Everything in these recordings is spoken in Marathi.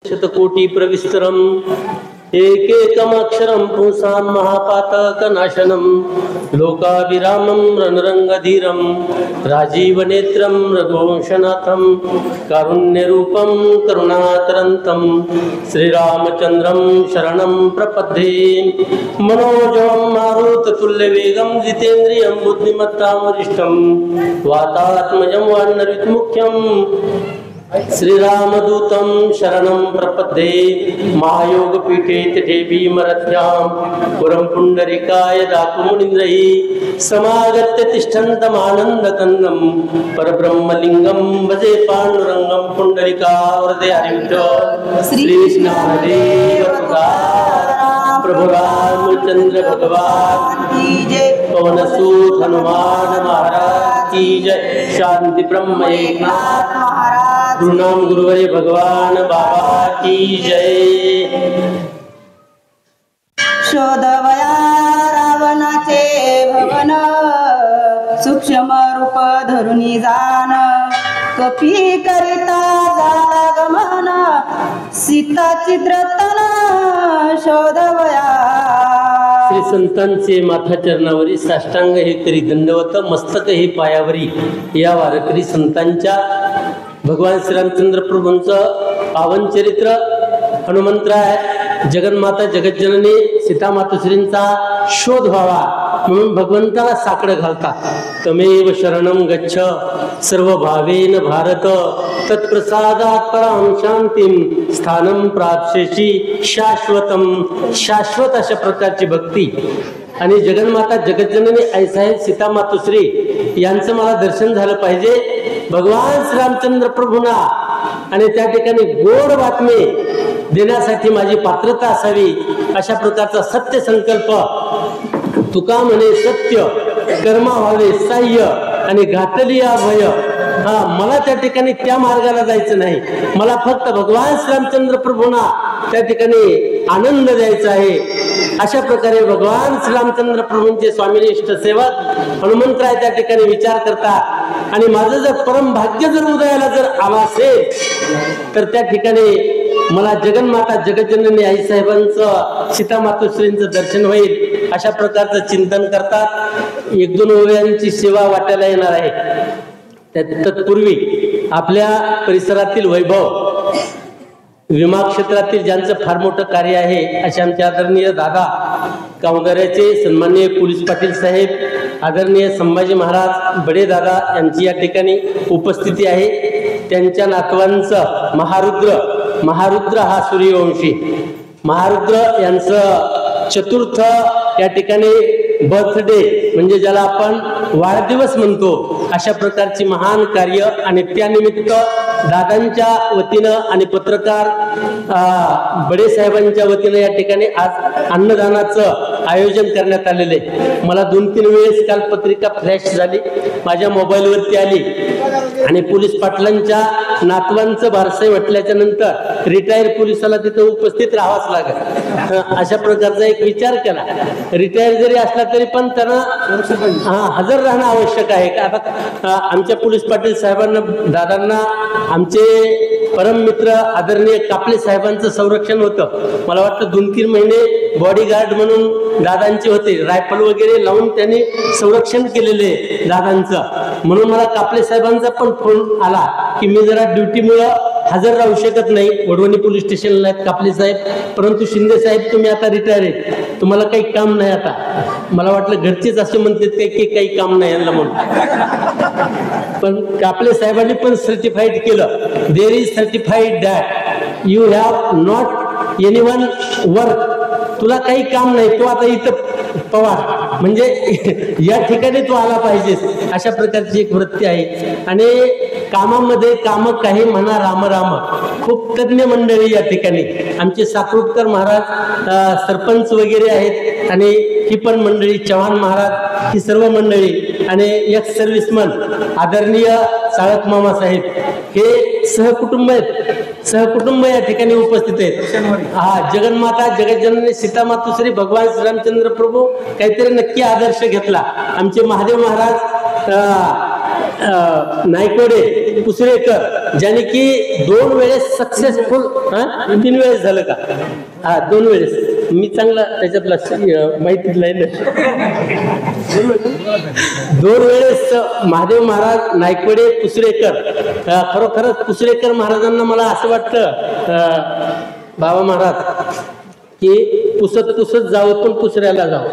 शतकोटी प्रविस्तरम एकेकमक्षरं पुंसां महापातकनाशनं लोकाभिरामं रणरंगधीरं राजीवनेत्रं रघुवंशनाथं कारुण्यरूपं करुणातरन्तं श्रीरामचन्द्रं शरणं प्रपद्ये मनोजवं मारुततुल्यवेगं जितेन्द्रियं बुद्धिमत्तां वरिष्ठं वातात्मजं वानरविमुख्यं श्रीरामदूतं शरणं प्रपद्ये महायोगपीठे तथे भीमरथ्यां पुरं पुण्डरीकाय दातुमुनीन्द्रैः समागत्य तिष्ठन्तमानन्दकन्दं परब्रह्मलिङ्गं भजे पाण्डुरङ्गं पुण्डरीका वरदे हरिविठ्ठल श्रीकृष्णदेव तुकाराम प्रभु रामचंद्र भगवान की जय पवनसूत हनुमान महाराज की जय शांति ब्रह्म एकनाथ महाराज गुरुनाम गुरुवरे भगवान बाबा की जय। शोधवया रावणाचे भवन सूक्ष्म रूप धरुनी जाण कपी करिता झाला गमन सीता चित्रतन शोधवया। श्री संतांचे माथा चरणावरी साष्टांग हे करी दंडवत मस्तक हे पायावरी या वारकरी संतांच्या भगवान श्रीरामचंद्र प्रभूंचं पावन चरित्र हनुमंतराय जगन्माता जगज्जननी सीता मातोश्रींचा शोध व्हावा म्हणून भगवंताला साकडं घालतात। तमेव शरणं गच्छ सर्व भावेन भारत तत्प्रसादात परां शांतीं स्थानं प्राप्स्यसि शाश्वतम। शाश्वत अशा प्रकारची भक्ती आणि जगन्माता जगज्जननी आईसाहेब सीता मातोश्री यांचं मला दर्शन झालं पाहिजे भगवान श्रीरामचंद्र प्रभूंना आणि त्या ठिकाणी गोड बातमी देण्यासाठी माझी पात्रता असावी अशा प्रकारचा सत्य संकल्प तुका म्हणे सत्य कर्मा व्हावे साह्य आणि घातली अभय। मला त्या ठिकाणी त्या मार्गाला जायचं नाही, मला फक्त भगवान श्रीरामचंद्र प्रभूंना त्या ठिकाणी आनंद द्यायचा आहे। अशा प्रकारे भगवान श्रीरामचंद्र प्रभूंचे स्वामिनिष्ठ सेवक हनुमंतराय त्या ठिकाणी विचार करतात आणि माझं जर परम भाग्य जर उदयाला जर आला असेल तर त्या ठिकाणी मला जगन्माता जगज्जननी आईसाहेबांचं सीता मातोश्रींचं दर्शन होईल अशा प्रकारचं चिंतन करतात। एक दोन ओव्यांची सेवा वाटायला येणार आहे। तत्पूर्वी आपल्या परिसरातील वैभव विमा क्षेत्रातील ज्यांचं फार मोठं कार्य आहे असे आमचे आदरणीय दादा कामगाराचे सन्माननीय पोलीस पाटील साहेब आदरणीय संभाजी महाराज बडे दादा यांची या ठिकाणी उपस्थिती आहे। त्यांच्या नातवांचं महारुद्र हा सूर्यवंशी महारुद्र यांचं चतुर्थ या ठिकाणी बर्थडे म्हणजे ज्याला आपण वाढदिवस म्हणतो अशा प्रकारची महान कार्य आणि त्यानिमित्त दादांच्या वतीनं आणि पत्रकार बडे साहेबांच्या वतीनं या ठिकाणी आज अन्नदानाचं आयोजन करण्यात आलेले। मला 2-3 वेळेस काल पत्रिका फ्लॅश झाली माझ्या मोबाईलवरती आली आणि पोलीस पाटलांच्या नातवांचं बारसाई म्हटल्याच्या नंतर रिटायर पोलिसाला तिथं उपस्थित राहावंच लागेल अशा प्रकारचा एक विचार केला। रिटायर जरी असला तरी पण त्यांना हजर राहणं आवश्यक आहे। आता आमच्या पोलीस पाटील साहेबांना दादांना आमचे परम मित्र आदरणीय कापले साहेबांचं संरक्षण होतं। मला वाटतं 2-3 महिने बॉडीगार्ड म्हणून दादांचे होते, रायफल वगैरे लावून त्यांनी संरक्षण केलेले दादांचं। म्हणून मला कापले साहेबांचा पण फोन आला की मी जरा ड्युटीमुळे हजर राहू शकत नाही, वडवणी पोलीस स्टेशनला आहेत कापले साहेब, परंतु शिंदे साहेब तुम्ही आता रिटायर आहेत, तुम्हाला काही काम नाही। आता मला वाटलं घरचेच असे म्हणतात की काही काम नाही यांना म्हणून, पण कापले साहेबांनी पण सर्टिफाईड केलं there is certified that you have not anyone work, तुला काही काम नाही, तू आता इथं पवार म्हणजे या ठिकाणी तू आला पाहिजेस अशा प्रकारची एक वृत्ती आहे। आणि कामामध्ये काम काही म्हणा राम राम खूप तज्ञ मंडळी या ठिकाणी आमचे साकृतकर महाराज सरपंच वगैरे आहेत आणि ही पण मंडळी चव्हाण महाराज ही सर्व मंडळी आणि एक्स सर्व्हिसमन आदरणीय साळक मामा साहेब हे सहकुटुंब आहेत, सहकुटुंब या ठिकाणी उपस्थित आहेत। जगन्माता जगज्जननी सीता मातोश्री भगवान श्रीरामचंद्र प्रभू काहीतरी नक्की आदर्श घेतला। आमचे महादेव महाराज नायकोडे पुसरेकर ज्याने की 2 वेळेस सक्सेसफुल 3 वेळेस झालं का हा 2 वेळेस मी चांगला त्याच्यात लक्ष माहिती नाही 2 वेळेस महादेव महाराज नायकोडे पुसरेकर खरोखरच पुसरेकर महाराजांना मला असं वाटतं बाबा महाराज की पुसत जावं पण पुसऱ्याला जावं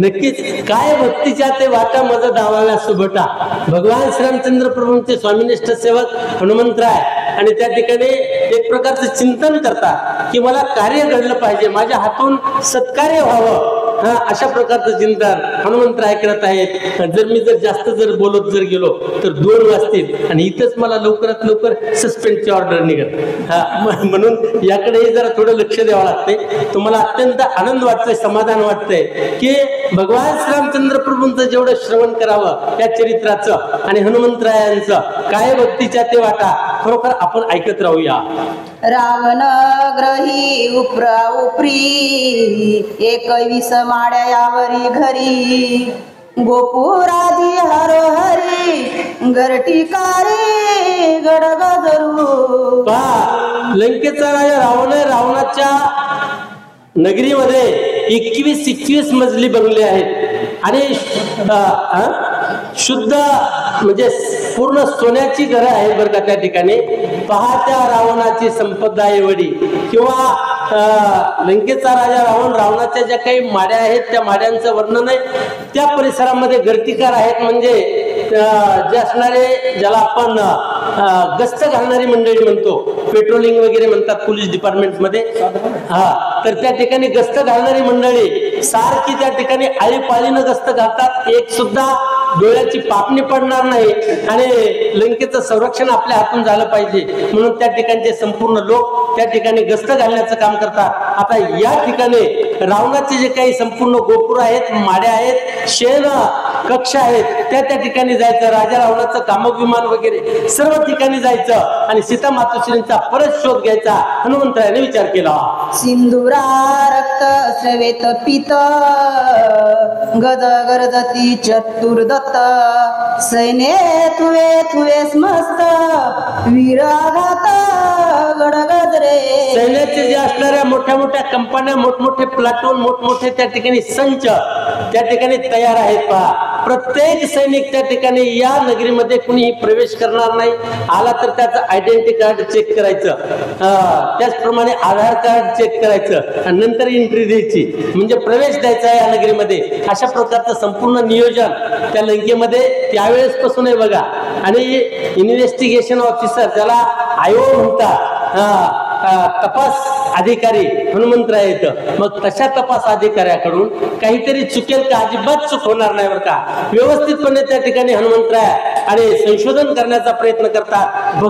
नक्कीच काय भक्तीच्या ते वाटा मज दावाव्या सुभटा भगवान श्रीरामचंद्र प्रभूंचे स्वामीनिष्ठ सेवक हनुमंतराय आणि त्या ठिकाणी एक प्रकारचं चिंतन करतात की मला कार्य घडलं पाहिजे माझ्या हातून सत्कार्य व्हावं अशा प्रकारचं चिंतन हनुमंतराय करत आहेत जर मी जास्त बोलत गेलो तर 2 वाजतील आणि इथंच मला लवकरात लवकर सस्पेंडची ऑर्डर निघत म्हणून याकडेही जरा थोडं लक्ष द्यावं लागते तुम्हाला अत्यंत आनंद वाटतोय समाधान वाटतंय की भगवान श्रीरामचंद्र प्रभूंचं जेवढं श्रवण करावं त्या चरित्राचं आणि हनुमंतरायांचं काय भक्तीच्या ते वाटा खरोखर आपण ऐकत राहूया रावण ग्रही उपरा उपरी 21 माड्या यावरी घरी गोपुरादी हरोहरी गरटीकारी गडगजरू लंकेचा राजा रावण रावणाच्या नगरीमध्ये 21 मजली बंगले आहेत आणि शुद्ध म्हणजे पूर्ण सोन्याची घरं आहेत बरं का त्या ठिकाणी पहात्या रावणाची संपदा एवढी किंवा लंकेचा राजा रावणाच्या ज्या काही माड्या आहेत त्या माड्यांचं वर्णन आहे त्या परिसरामध्ये गर्तिकार आहेत म्हणजे जे असणारे ज्याला आपण गस्त घालणारी मंडळी म्हणतो पेट्रोलिंग वगैरे म्हणतात पोलीस डिपार्टमेंटमध्ये तर त्या ठिकाणी गस्त घालणारी मंडळी सारखी त्या ठिकाणी आळीपाळीनं गस्त घालतात एक सुद्धा डोळ्याची पापणी पडणार नाही आणि लंकेचं संरक्षण आपल्या हातून झालं पाहिजे म्हणून त्या ठिकाणचे संपूर्ण लोक त्या ठिकाणी गस्त घालण्याचं काम करतात आता या ठिकाणी रावणाचे जे काही संपूर्ण गोपुर आहेत माड्या आहेत शेण कक्ष आहेत त्या ठिकाणी जायचं राजा रावणाचं कामक विमान वगैरे सर्व ठिकाणी जायचं आणि सीता मातोश्रींचा परत शोध घ्यायचा हनुमंतरायाने विचार केला सिंधुरा रक्त श्रवेत पित गज गरजती चतुर्दत्त सैन्य तुवे तुवे मस्त वीराघात गडगजरे सैन्याचे जे असणाऱ्या मोठ्या मोठ्या कंपन्या मोठमोठे प्लाटून मोठमोठे त्या ठिकाणी संच त्या ठिकाणी तयार आहेत पहा प्रत्येक सैनिक त्या ठिकाणी या नगरीमध्ये कुणीही प्रवेश करणार नाही आला तर त्याचं आयडेंटिटी कार्ड चेक करायचं त्याचप्रमाणे आधार कार्ड चेक करायचं आणि नंतर एंट्री द्यायची म्हणजे प्रवेश द्यायचा या नगरीमध्ये अशा प्रकारचं संपूर्ण नियोजन त्या लंकेमध्ये त्यावेळेस पासून आहे बघा आणि इन्व्हेस्टिगेशन ऑफिसर ज्याला आयोग म्हणतात तपास अधिकारी हनुमंतराय येतं मग तशा तपास अधिकाऱ्याकडून काहीतरी चुकेल का अजिबात चूक होणार नाही बरं का व्यवस्थितपणे त्या ठिकाणी हनुमंतराय आणि संशोधन करण्याचा प्रयत्न करतात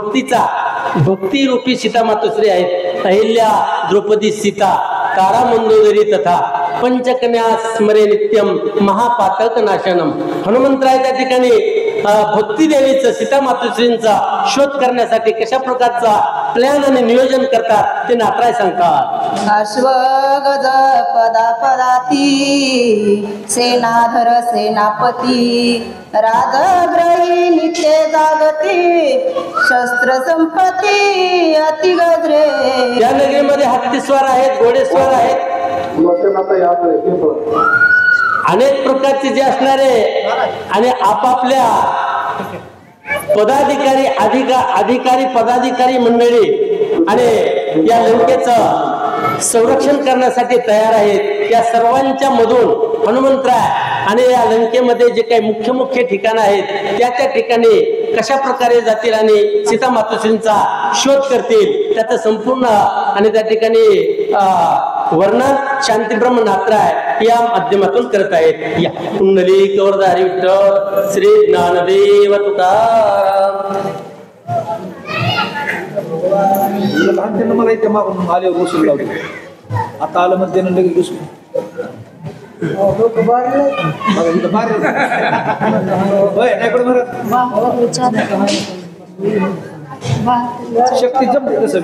भक्ती रूपी सीता मातोश्री आहेत अहिल्या द्रौपदी सीता तारा मंदोदरी तथा पंचकन्या स्मरे नित्यम महापातक नाशनम हनुमंतराय त्या ठिकाणी भक्ती देवीचं सीता मातोश्रींचा शोध करण्यासाठी कशा प्रकारचा प्लॅन आणि नियोजन करतात ते नाथराय सांगतात अश्वगज पदापदाती सेनाधर सेनापती राजग्रही नित्य जागती शस्त्र संपत्ती अति गजरे त्या नगरीमध्ये हत्तीस्वार आहेत घोडेस्वार आहेत अनेक प्रकारचे जे असणारे आणि आपापल्या पदाधिकारी अधिकारी पदाधिकारी मंडळी आणि या लंकेचं संरक्षण करण्यासाठी तयार आहेत त्या सर्वांच्या मधून हनुमंतराय आणि या लंकेमध्ये जे काही मुख्य मुख्य ठिकाणं आहेत त्या ठिकाणी कशा प्रकारे जातील आणि सीता मातोश्रींचा शोध करतील त्याचं संपूर्ण आणि त्या ठिकाणी वर्णन शांतीब्रह्म नाथराय या माध्यमातून करत आहेत या कुंडली कवरधारी विठ्ठल श्री ज्ञानदेव तुकाराम लहान मला इथे मागून आले घुसून लावले आता आलं मध्ये लगेच घुसून शक्ती जमते कसं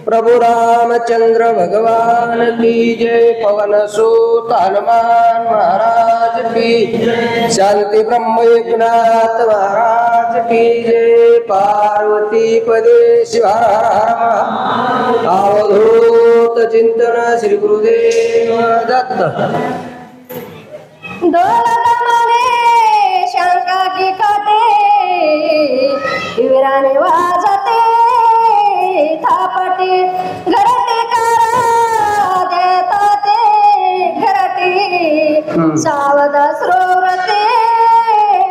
प्रभु रामचंद्र भगवान की जय। पवन सुत हनुमान महाराज की, शांति ब्रह्म एकनाथ महाराज की जय। पार्वती पदे शिव हर हर हर। अवधूत चिंतन श्री गुरुदेव दत्त। दमने शंका की काटे, वीराने वाजते थापटे, घरटे करा देता ते घरटे, सावध श्रोवते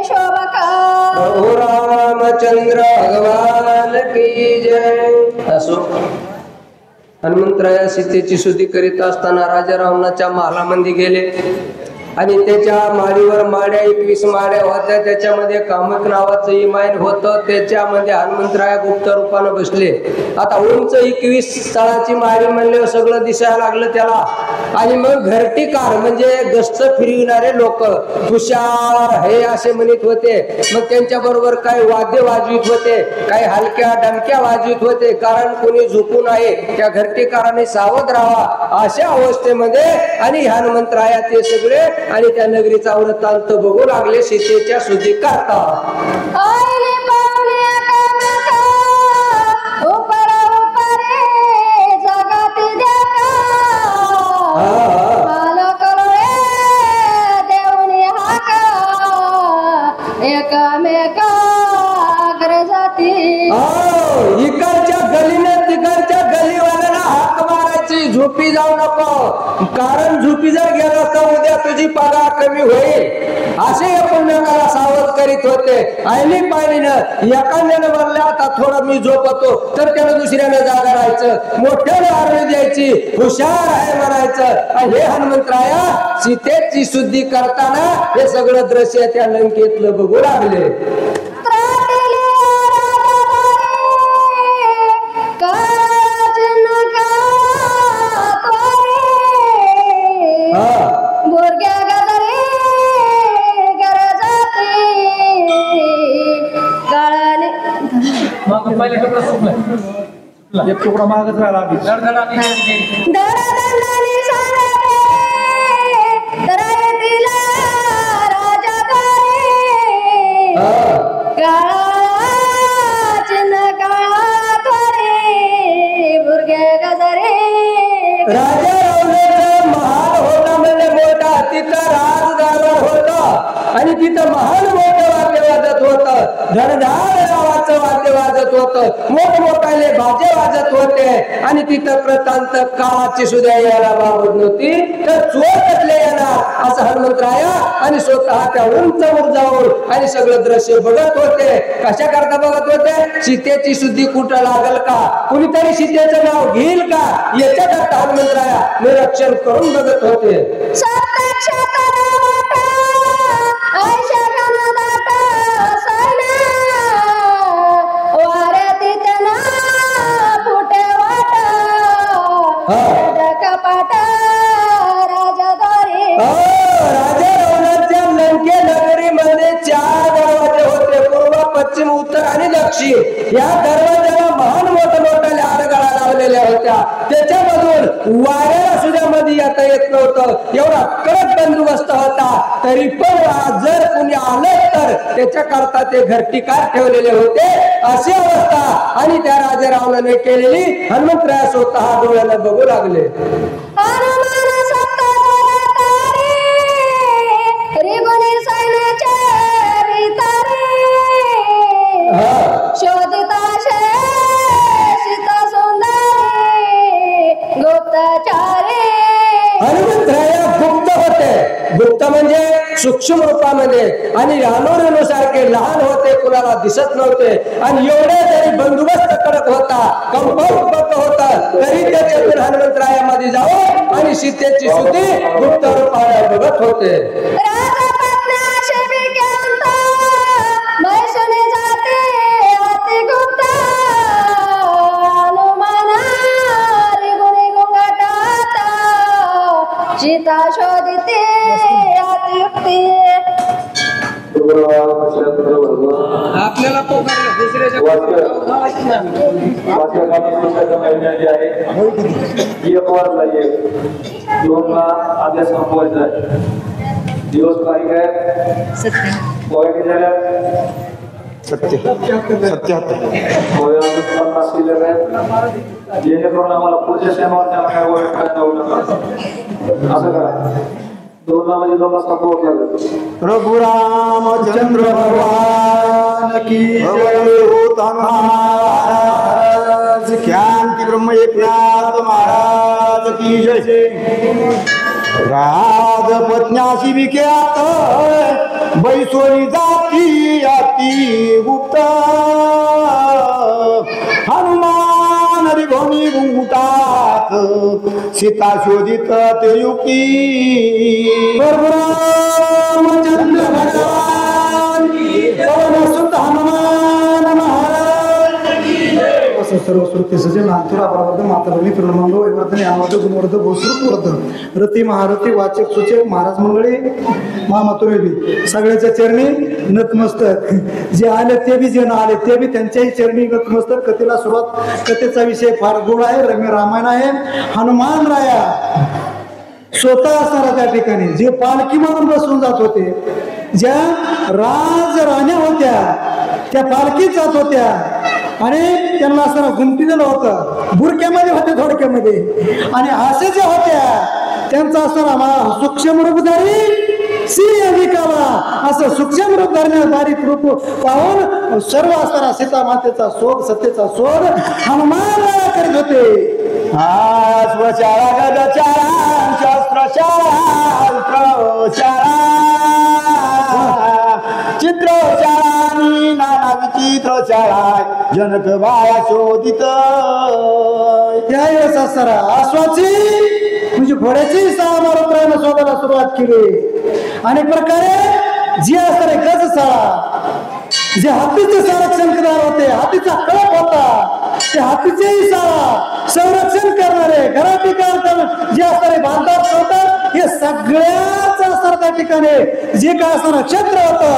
शोभका। प्रभु रामचंद्र भगवान की जय। असो हनुमंतराया सीतेची स्तुती करीत असताना राजा रावणाच्या महालामध्ये गेले आणि त्याच्या माडीवर माड्या 21 माड्या होत्या। त्याच्यामध्ये कामक नावाचं इमाइन होतं, त्याच्यामध्ये हनुमंतराया गुप्त रूपानं बसले। आता उंच 21 स्थळाची माडी म्हणल्यावर सगळं दिसायला लागलं त्याला। आणि मग घरटीकार म्हणजे गस्त फिरविणारे लोक तुषार हे असे म्हणत होते। मग त्यांच्या बरोबर काही वाद्य वाजवित होते, काही हलक्या डमक्या वाजवित होते, कारण कोणी झुकून आहे त्या घरटीकाराने सावध राहावा अशा अवस्थेमध्ये। आणि हनुमंतराया ते सगळे आणि त्या नगरीचा वृत्तांत बघू लागले सीतेच्या स्तुती करता। आईले पावले कामका, ऊपर ऊपरे जगत देखा, मालक रे देवनी हाका, एकमेका अग्र जाती। इकडच्या गलीने तिकडच्या गलीवाल्याला हाक मारायची, झोपी जाऊ नको, कारण झोपी जर गेला तर उद्या तुझी पगार कमी होईल असे एकमेकाला सावध करीत होते। आईली पाहिलीनं एखाद्यानं म्हणलं आता थोडं मी झोपतो, तर त्यानं दुसऱ्यानं जागा राहायचं, मोठ्याने आरती द्यायची, हुशार आहे म्हणायचं। आणि हे हनुमंतराया सीतेची शुद्धी करताना हे सगळं दृश्य त्या लंकेतलं बघू लागले। एक तुकडा मागच राहिला आधी दरदंडाने सांगते दरायतीला राजा तारे, काळा चिन्ह काळा तारे, बुरगे गजरे। राजा रावणाचा महाल होता म्हणजे मोठा, तिथं राजदरबार होता आणि तिथं महान मोठं वाद्य वाजत होतं, धडधाड नावाचं वाद्य वाजत होतं, मोठमोठाले बाजे वाजत होते। आणि तिथं प्रतांत काळाची सुद्धा यायला बाबत नव्हती, तर चोरटले येणार असं हनुमंतराया आणि स्वतः त्या उंचवर जाऊन आणि सगळं दृश्य बघत होते। कशा करता बघत होते? सीतेची शुद्धी कुठं लागल का, कुणीतरी सीतेचं नाव घेईल का, याच्याकरता हनुमंतराया निरीक्षण करून बघत होते। राजा रावणाच्या लंके नगरीमध्ये 4 दरवाजे होते, पूर्व पश्चिम उत्तर आणि दक्षिण। या दरवाजाला महान मोठमोठ्या आडगाळा लावलेल्या होत्या, त्याच्यामधून वाऱ्याला सुद्धा मध्ये येता येत नव्हतं, एवढा कडक बंदोबस्त होता। तरी पण जर कुणी आलं तर त्याच्याकरता ते घरटीकार ठेवलेले होते अशी अवस्था। आणि त्या राजा रावणाने केलेली हनुमंतराया स्वतः डोळ्यानं बघू लागले। हनुमंतराया गुप्त होते, गुप्त म्हणजे सूक्ष्म रूपामध्ये, आणि रानोरेनुसारखे लहान होते, कुणाला दिसत नव्हते। आणि एवढे जरी बंदोबस्त कडक होता, कंपाऊंड पक्क होता, तरी त्याच्यातून हनुमंतरायामध्ये जाऊन आणि सीतेची स्तुती गुप्त रूपाने बघत होते। सीता शोधते अतियुक्ती। आपल्याला आदेश संपवायचा आहे. दिवस तारीख आहे सत्य 77 जेणेकरून आम्हाला पुढच्या शनिवारच्या काय ओळख काय जाऊ नका असं करा. 2 म्हणजे 2 वाजता पोहोचला. प्रभु रामचंद्र भगवान की जय होता महाराज ज्ञान की ब्रह्म एकनाथ महाराज की जय. राजपत्न्याशी विख्यात बैसोरी जाती अति गुप्त हनुमान रिभोनी गुंगुटात सीता शोधित ते युक्ती. प्रभु रामचंद्र भगवान की जय. सुत हनुमान महाराज की जय. सर्व श्रुती सजन अंतुरा प्रबद्ध मातृणी प्रणमंगो वैवर्तने आवर्त गुणवर्ध भूसृत रती महारथी वाचक सूचक महाराज मंडळी महामतुरेली सगळ्याच्या चरणी नतमस्तक. जे आले ते बी, जे न आले ते बी, त्यांच्याही चरणी नतमस्तक. कथेला सुरुवात, कथेचा विषय फार गोड आहे, रम्य रामायण आहे. हनुमान राया स्वतः असणारा त्या ठिकाणी जे पालखी म्हणून बसून जात होते, ज्या राजराण्या होत्या त्या पालखीत जात होत्या आणि त्यांना असताना घुमटी दिलं होतं, बुरक्यामध्ये होते थोडक्यामध्ये. आणि असे ज्या होत्या त्यांचा असताना सूक्ष्म रूपधारी सिंहविकाला असं सूक्ष्म रूपधारी बारीक रूप पाहून सर्व असताना सीता मातेचा शोध, सत्तेचा शोध हनुमान करीत होते. स्वचारा गदचारा शस्त्रशास्त्रशाला चित्रशाळानी नाना विचित्रशाळा जनक बाया शोधित. त्यावेळेस असताना अश्वाची म्हणजे घोड्याची शाळा मारून शोधायला सुरुवात केली. अनेक प्रकारे जी असणारे गजशाळा, जे हातीचे संरक्षण करणार होते, हातीचा कळप होता, ते हातीचेही शाळा संरक्षण करणारे घरात जे असणारे बांधतात होतं, हे सगळ्याच असणार त्या ठिकाणी जे काय असणार क्षेत्र होतं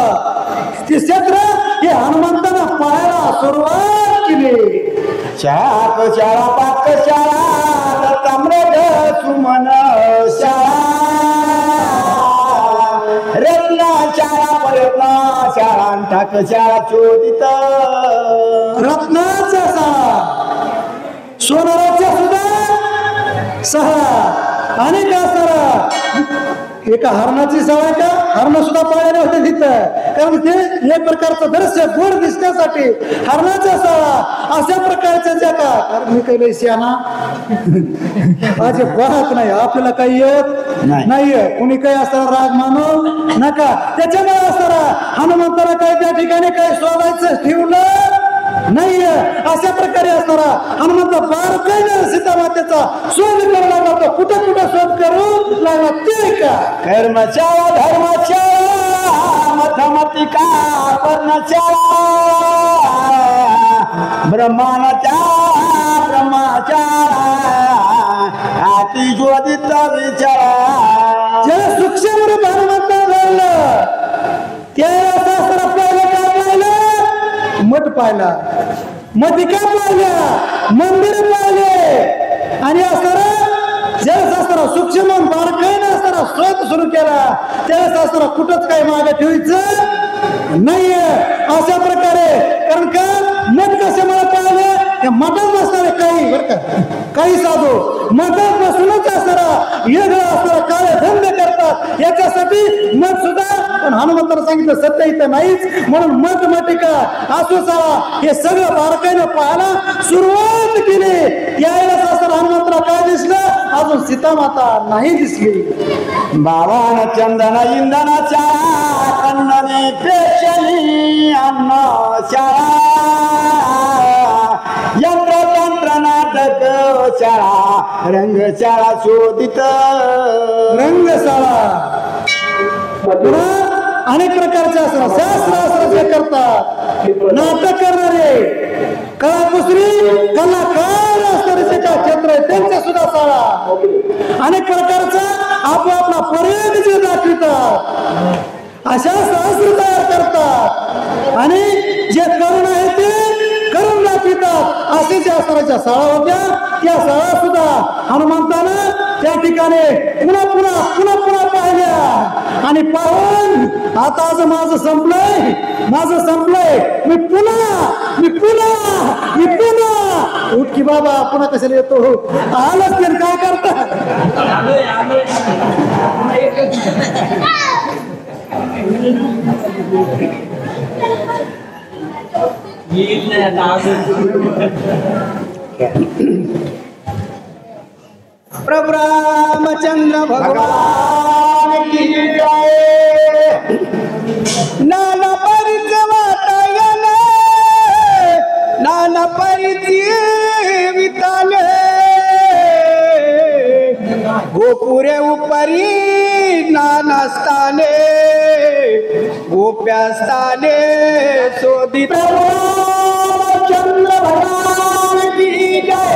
ते क्षेत्र हे हनुमंतांना पाहायला सुरुवात केली. शाक शाळा पाक शाळा ताम्रद सुमन शाळा रत्ना शाळा प्रयत्न शाळा ठाक शाळा शोधित. रत्नाचा शाळा, सोनाराच्या सुद्धा 6 अनेक असणारा. एका हरणाची शाळा का हरण सुद्धा पाळलेले होते तिथं, कारण ते एक प्रकारचं दृश्य गोड दिसण्यासाठी हरणाच्या शाळा अशा प्रकारच्या ज्या का. कारण मी काही शियाना आज वाहत नाही, आपल्याला काही येत नाहीये. कुणी काही असताना राग मानू नका. त्याच्यामुळे असताना हनुमंताला काही त्या ठिकाणी काही शोधायचं ठेवलं नाही. अशा प्रकारे असणारा हनुमंत बारकाईने सीता मातेचा शोध करू लागला. तो कुठं कुठं शोध करू लागला ते का. कर्मशाळा धर्मशाळा मथमतिका पर्णशाळा ब्रह्माच्या अति शोधित विचारा. जे सूक्ष्म रूप हनुमंत घडलं त्यावेळेस असताना पहिलं काय पाहिलं? मठ पाहिला, मतिका पाहिल्या, मंदिर पाहिले. आणि असताना ज्यावेळेस असताना सूक्ष्म बारकाईने असताना शोध सुरू केला त्यावेळेस असताना कुठंच काही मागे ठेवायचं नाहीये. अशा प्रकारे कारण का मठ कशामुळे पाहिले? त्या मठात बसणारे काही बरं का, काही साधू मठात बसूनच असणारा वेगळा असणारा काळे धंदे करतात. याच्यासाठी मठ सुद्धा, पण हनुमंताला सांगितलं सत्य इथं नाहीच, म्हणून मठ मटिका आसोसाळा हे सगळं बारकाईनं पाहायला सुरुवात केली. यावेळेस असताना हनुमंताला काय दिसलं? अजून सीतामाता नाही दिसली. बाबान चंदन इंधनाच्या कन्ननी पेशली अन्न शाळा यंत्र तंत्र नाटक शाळा रंगशाळा शोधित. रंगशाळा अनेक प्रकारचे असतात, शास्त्र जे करतात, नाटक करणारे, कलाकुसरी कलाकार असणारे जे काय क्षेत्र आहे त्यांच्या सुद्धा शाळा. अनेक प्रकारचा आपापला पर्याय जे दाखवितात, अशा शास्त्र तयार करतात. आणि जे करुण आहे ते फिरतात असे त्या असणाऱ्या शाळा होत्या. त्या शाळा सुद्धा हनुमंतानं त्या ठिकाणी पुन्हा पुन्हा पुन्हा पुन्हा पाहिल्या आणि पाहून आता आज माझं संपलंय, माझं संपलंय, मी पुन्हा उठ की बाबा पुन्हा कशाला येतो हो आलंच ते काय करता. प्रभु रामचंद्र भगवान की जय. नाना परिच वातायने नाना परिची विताने गोपुरे उपरी नाना स्थाने गोप्या स्थाने शोधित. रामचंद्र भगवान की जय.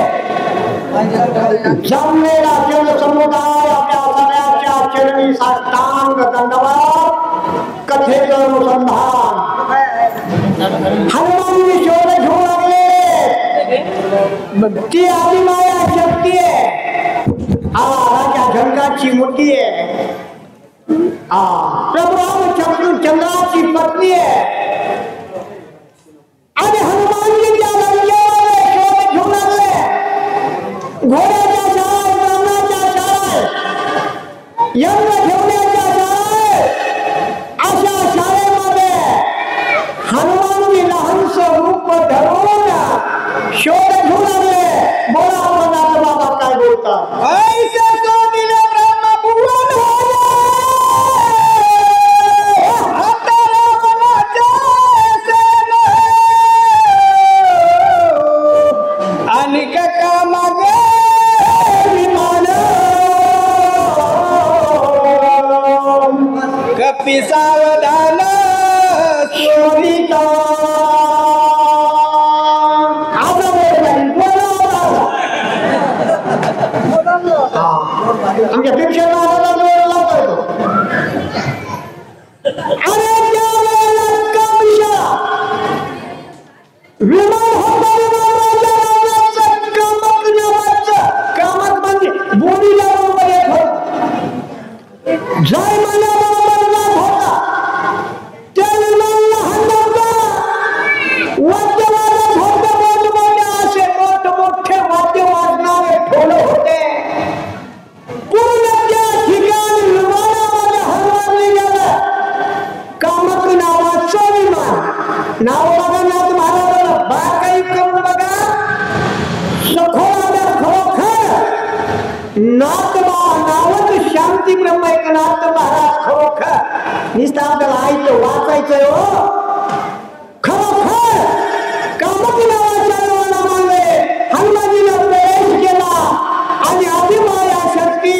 जमलेला जनसमुदाय आपल्या सगळ्याच्या चरणी साष्टांग दंडवत कथेचं अनुसंधान. हनुमानजी शोध घेऊन लागले ती आदिमाया शक्ती आहे. राजा जनकाची मुठी आहे. प्रभु रामचंद्राची पत्नी आहे आणि हनुमानजी त्या लंकेमध्ये शोध घेऊन लागले. घोड्याच्या शाळेत, ब्राह्मणाच्या शाळेत, यज्ञ ठेवण्याच्या शाळेत, अशा शाळेमध्ये हनुमानजी लहानसं रूप धरून शोध घेऊन लागले. बोला आपण बाबा काय बोलतात. ऐसे शोधिले ब्रह्मभुवन आणि का मागे कपी सावधान चोरीचा. आमच्या पेक्षा विमान होता कामत म्हणजे बोलीला बरोबर येत होता. जय मला बरोबर होता त्या विमानाला हलवता वाद्य वाजत होते. मोठमोठे असे मोठमोठे वाद्य वाजणारे ढोल होते. पूर्ण त्या ठिकाणी विमानामध्ये हलवले गेलं. कामत नावाचं विमान. नाव बघा नाथ महाराजांना बारकाई करून बघा. सखोला खरोखर नावच शांती ब्रह्म एकनाथ महाराज खरोखर नुसतं आपल्याला ऐकलं वाचायचंय हो. खरोखर कामत नावाच्या नावाने हनुमानजीला प्रवेश केला आणि आदिमाया शक्ती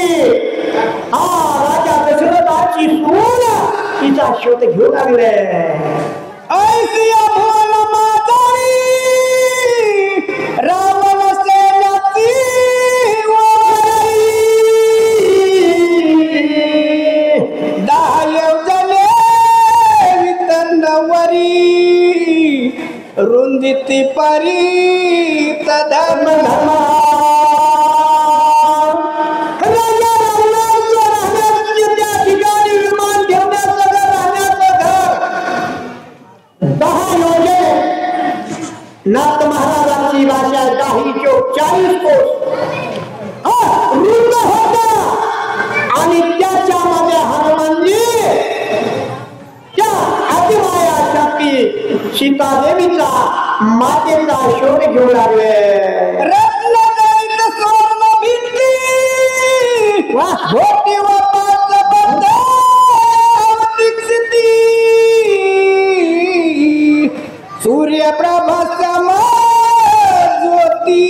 राजा दशरथाची सून तिचा शोध घेऊन आले. ऐसिया भुवन मातारी रावण सेनाची दायव जले वितनवरी रुंदिती परी तधर्म धर्म. राजा रावणाचं राहण्याचं त्या ठिकाणी विमान ठेवण्याचं राहण्याचं घर 10 योजने. नाथ महाराजांची भाषा 10-40 कोस रुंद होता आणि त्याच्यामध्ये हनुमानजी त्या आदिमाया शक्ती सीतादेवीचा मातेचा शोध घेऊन लागले. रत्नजडित स्वर्ण भिंती भोवती वापाचं बंद दीक्षिती सूर्यप्रभा सम ज्योती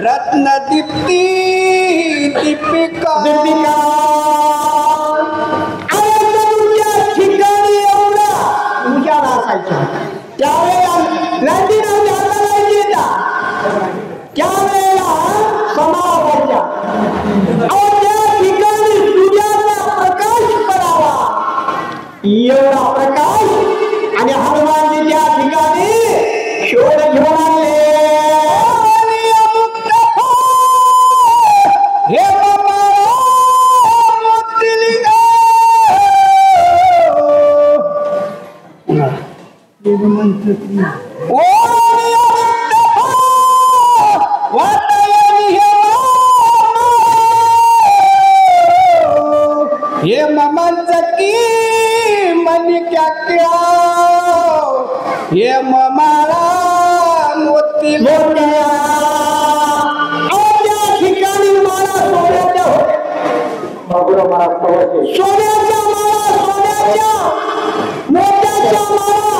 रत्न दीप्ती दीपिका दीपिका. ठिकाणी एवढा उजाला असायचा. त्यावेळेला त्यावेळेला समावायच्या. त्या ठिकाणी सूर्याचा प्रकाश पडावा एवढा प्रकाश आणि हनुमानजी त्या ठिकाणी हे ममांचं की मनी क्या क्या हे ममाला मोती मोठ्या ठिकाणी मला सोन्याच्या सोन्याच्या मोत्याच्या माळा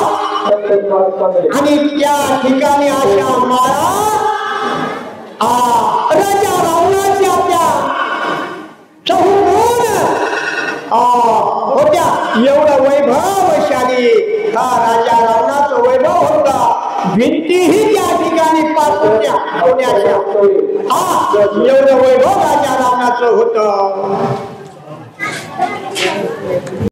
आणि त्या ठिकाणी अशा माळा राजा रावणाच्या त्या होत्या एवढं वैभवशाली हा राजा रावणाचं वैभव होता भिंतीही त्या ठिकाणी पाच होत्या सोन्याच्या एवढं वैभव राजा रावणाचं होतं